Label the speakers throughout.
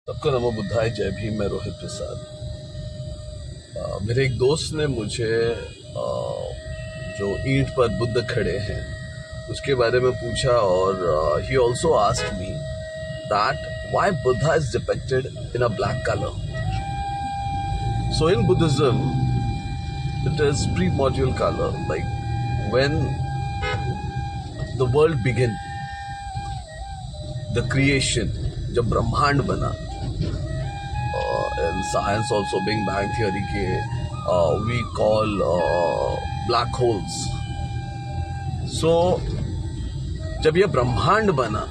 Speaker 1: सबको नमो बुद्धाय, जय भीम। मैं रोहित प्रसाद। मेरे एक दोस्त ने मुझे जो ईंट पर बुद्ध खड़े हैं उसके बारे में पूछा, और he also asked me that why Buddha is depicted in a black colour. So in Buddhism it is primordial color, like when the world began, the creation, जब ब्रह्मांड बना, in science also Big Bang theory के we call black holes. So जब यह ब्रह्मांड बना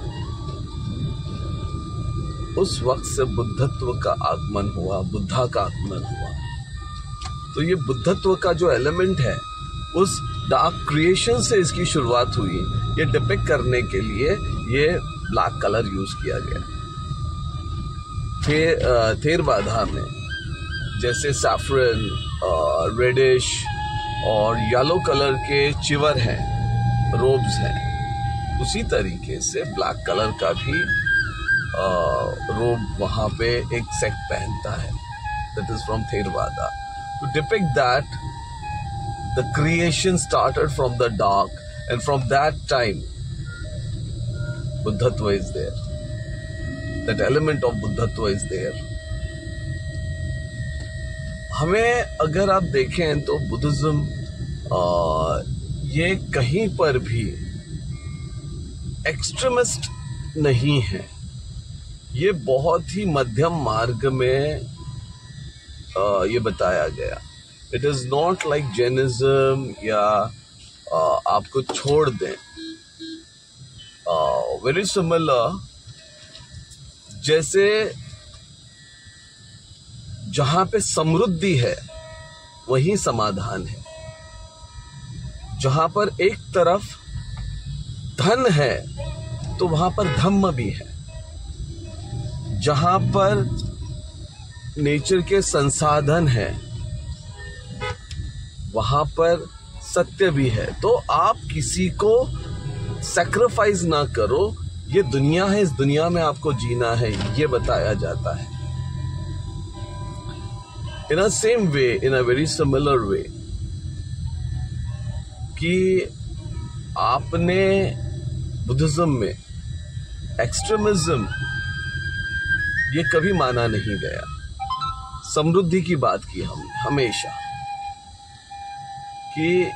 Speaker 1: उस वक्त से बुद्धत्व का आगमन हुआ, बुद्धा का आगमन हुआ। तो ये बुद्धत्व का जो एलिमेंट है उस डार्क क्रिएशन से इसकी शुरुआत हुई। ये डिपिक्ट करने के लिए ये ब्लैक कलर यूज किया गया। थेरवादा में जैसे सैफरन, रेडिश और येलो कलर के चिवर हैं, रोब्स हैं, उसी तरीके से ब्लैक कलर का भी रोब वहां पे एक सेक्ट पहनता है। That is from Theravada, to depict that the creation started from the dark, and from that time buddhatva is there, that element of buddhatva is there. हमें अगर आप देखें तो बुद्धिज्म ये कहीं पर भी एक्सट्रीमिस्ट नहीं है। ये बहुत ही मध्यम मार्ग में ये बताया गया। It is not like Jainism या आपको छोड़ दें। वेरी सिमिलर, जैसे जहां पे समृद्धि है वहीं समाधान है। जहां पर एक तरफ धन है तो वहां पर धम्म भी है। जहां पर नेचर के संसाधन है वहां पर सत्य भी है। तो आप किसी को सैक्रिफाइस ना करो, ये दुनिया है, इस दुनिया में आपको जीना है, ये बताया जाता है। In a same way, in a very similar way, कि आपने बुद्धिज्म में एक्सट्रीमिज्म ये कभी माना नहीं गया। समृद्धि की बात की हमने हमेशा, कि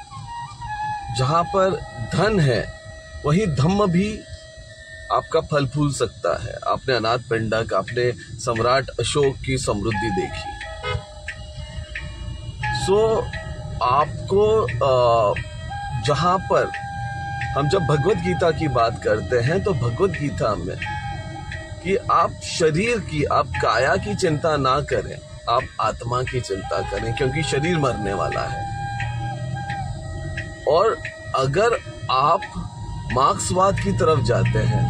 Speaker 1: जहां पर धन है वहीं धम्म भी आपका फल फूल सकता है। आपने अनाथ पिंडक, आपने सम्राट अशोक की समृद्धि देखी। सो आपको जहां पर हम जब भगवत गीता की बात करते हैं तो भगवत गीता में कि आप शरीर की, आप काया की चिंता ना करें, आप आत्मा की चिंता करें, क्योंकि शरीर मरने वाला है। और अगर आप मार्क्सवाद की तरफ जाते हैं,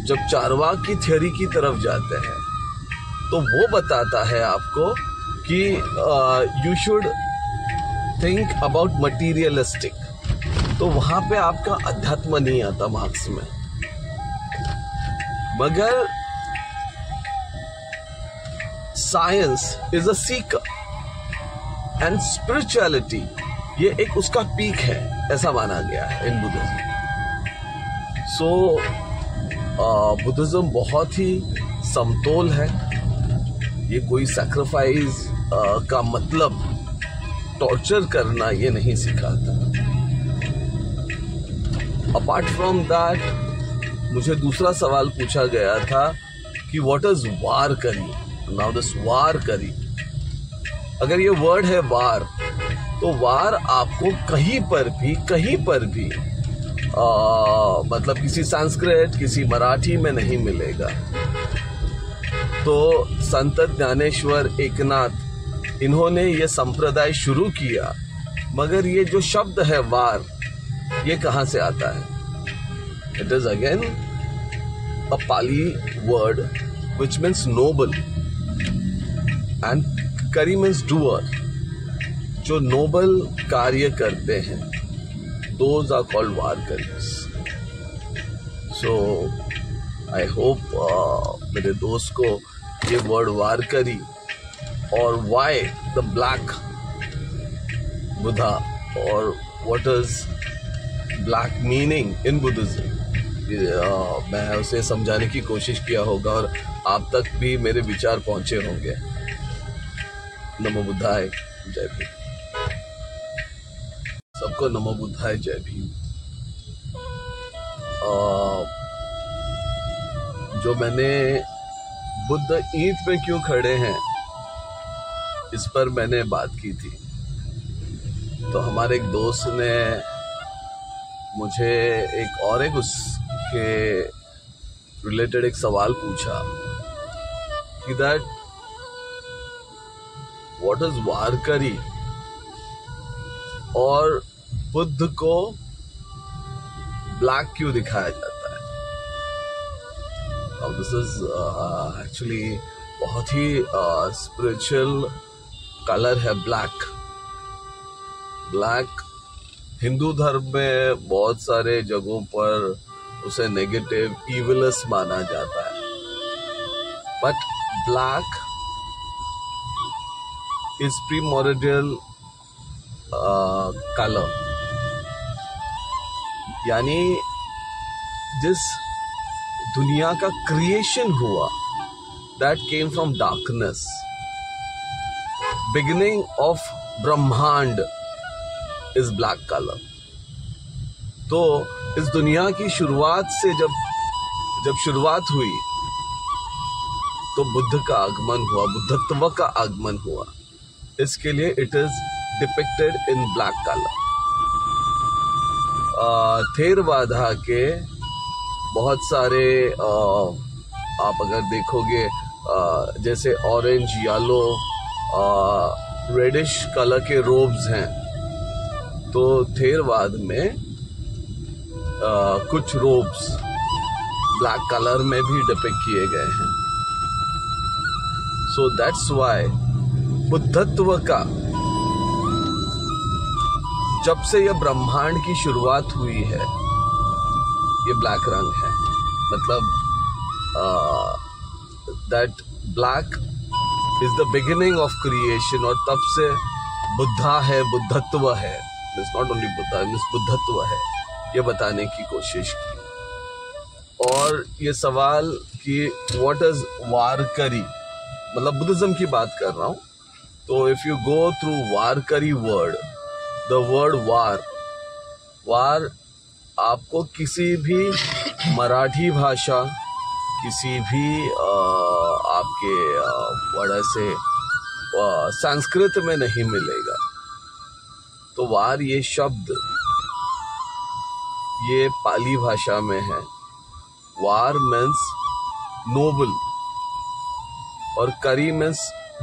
Speaker 1: जब चारवाक की थ्योरी की तरफ जाते हैं, तो वो बताता है आपको कि you should think about materialistic. तो वहां पे आपका अध्यात्म नहीं आता मार्क्स में। मगर science is a seeker and spirituality ये एक उसका पीक है, ऐसा माना गया है इन बुद्धिज्म। सो बुद्धिज्म बहुत ही समतोल है। ये कोई सैक्रिफाइस का मतलब टॉर्चर करना ये नहीं सिखाता। अपार्ट फ्रॉम दैट, मुझे दूसरा सवाल पूछा गया था कि व्हाट इज वार करी। नाउ दिस वार करी, अगर ये वर्ड है वार, तो वार आपको कहीं पर भी मतलब किसी संस्कृत, किसी मराठी में नहीं मिलेगा। तो संत ज्ञानेश्वर एकनाथ, इन्होंने ये संप्रदाय शुरू किया, मगर ये जो शब्द है वार, ये कहां से आता है? It is again a Pali word which means noble, and करी मीन्स डूअर। जो नोबल कार्य करते हैं, those are called Warkaris. So I hope मेरे दोस्त को ये वर्ड वारकरी और वाई द ब्लैक बुद्धा और what is black meaning in Buddhism, मैं उसे समझाने की कोशिश किया होगा और आप तक भी मेरे विचार पहुंचे होंगे। नमो बुद्धाय, जय भीम। सबको नमो बुद्धाय, जय भीम। जो मैंने बुद्ध ईंट में क्यों खड़े हैं इस पर मैंने बात की थी, तो हमारे एक दोस्त ने मुझे एक उसके रिलेटेड एक सवाल पूछा कि दैट व्हाट इज वारकरी और बुद्ध को ब्लैक क्यों दिखाया जाता है। दिस इज एक्चुअली बहुत ही स्पिरिचुअल कलर है ब्लैक। ब्लैक हिंदू धर्म में बहुत सारे जगहों पर उसे नेगेटिव इविलस माना जाता है, बट ब्लैक इज प्रीमोरिडियल कलर, यानी जिस दुनिया का क्रिएशन हुआ that came from darkness, beginning of ब्रह्मांड इज ब्लैक कलर। तो इस दुनिया की शुरुआत से जब शुरुआत हुई तो बुद्ध का आगमन हुआ, बुद्धत्व का आगमन हुआ, इसके लिए it is depicted in black colour. Theravada के बहुत सारे आप अगर देखोगे जैसे ऑरेंज, येलो, रेडिश कलर के रोब्स हैं, तो थेरवाद में कुछ रोब्स ब्लैक कलर में भी डिपिक्ट किए गए हैं। सो दैट्स व्हाई बुद्धत्व का जब से यह ब्रह्मांड की शुरुआत हुई है ये ब्लैक रंग है, मतलब that black is the beginning of creation, और तब से बुद्धा है, बुद्धत्व है, it's not only Buddha, means बुद्धत्व है, ये बताने की कोशिश की। और ये सवाल कि व्हाट इज वारकरी, मतलब बुद्धिज्म की बात कर रहा हूं, तो if you go through Warkari word, the word वार आपको किसी भी मराठी भाषा, किसी भी आपके वर्ड से संस्कृत में नहीं मिलेगा। तो वार ये शब्द ये पाली भाषा में है। वार मीन्स नोबल और करी मीन्स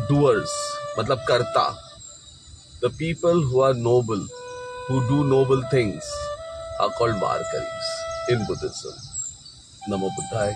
Speaker 1: डूअर्स, मतलब कर्ता। The people who are noble, who do noble things are called Warkaris in Buddhism. नमो बुद्धाय।